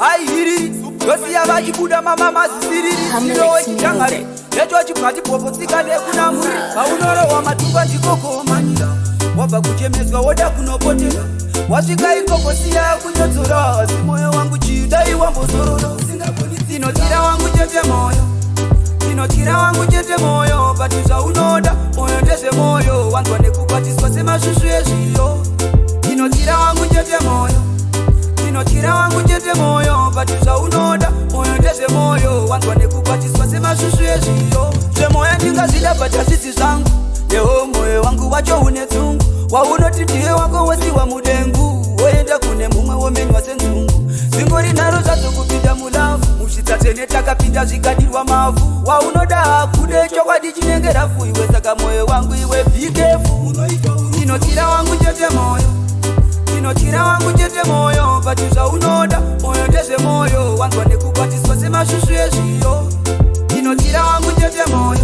airi yosiya vachibuda mama mazisiriri sirowe chitangari necho chipati popotsika nekunamuri paunorowa matumba ndikokomanyira wabva kuchemedzwa woda kunopotera wasvika ikoko siya kunyodzora asi moyo wangu chidai wambozorora tinotira wangu chete moyo tinotira wangu chete moyo pati zvaunoda moyo ndezve moyo wanzwa nekukwatiswa semashushu ezviyo tinotira wangu chete moyo tinotira wangu chete moyo pati zvaunoda moyo ndezve moyo wanzwa nekukwatiswa semashushu ezviyo zvemoyo ndingazvida patazvisi zvangu yeho moyo wangu wacho une tsungu waunoti ndiye wako wosiwa mudengu woenda kune mumwe womenywa senzungu zvingori nharo zvadzokupinda mulavhu muzvitsatene takapinda zvikadirwa mavhu waunoda kude chokwadi chinenge rafuiwe saka moyo wangu iwe bikefu tinotira wangu chete moyo tinotira wangu chete moyo pati zvaunoda moyo ndezve moyo wanzwa nekukwatiswa semashushu ezviyo tinotira wangu chete moyo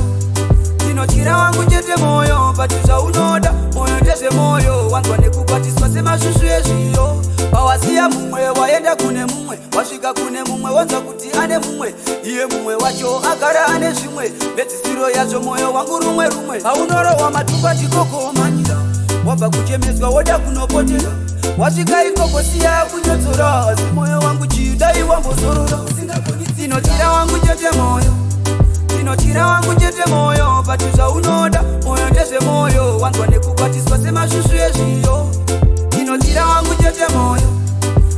tinotira wangu chete moyo pati zvaunoda moyo ndezve moyo wanzwa nekukwatiswa semashushu ezviyo pawasiya mumwe waenda kune mumwe wasvika kune mumwe wanzwa kuti ane mumwe iye mumwe wacho agara ane zvimwe medzisiro yazvo moyo wangu rumwe rumwe paunorowa matumba ndikokomanyira wabva kuchemedzwa woda kunopotera wasvika ikoko siya kunyodzora asi moyo wangu chidai wambozorora tinotira wangu chete moyo tinotira wangu chete moyo pati zvaunoda moyo ndezve moyo wanzwa nekukwatiswa semashushu ezviyo tinotira wangu chete moyo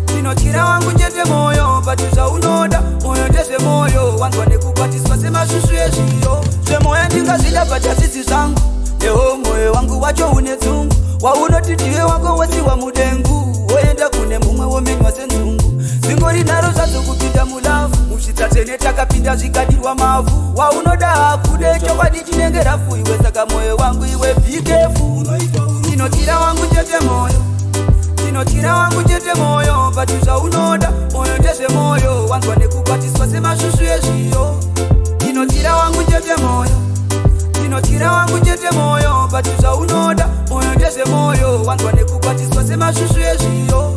tinotira wangu chete moyo pati zvaunoda moyo ndezve moyo wanzwa nekukwatiswa semashushu ezviyo zvemoyo ndingazvida patazvisi zvangu yeho moyo wangu wacho une tsungu waunoti ndiwe wako wosiwa mudengu woenda kune mumwe womenywa senzungu zvingori nharo zvadzokupinda mulavhu muzvitsatene takapinda zvikadirwa mavhu waunoda kude chokwadi chinenge rafuiwe saka moyo wangu iwe bikefu tinotira wangu chete moyo tinotira wangu chete moyo pati zvaunoda moyo ndezve moyo wanzwa nekukwatiswa semashushu ezviyo tinotira wangu chete moyo tinotira wangu chete moyo pati zvaunoda moyo ndezve moyo wanzwa nekukwatiswa semashushu ezviyo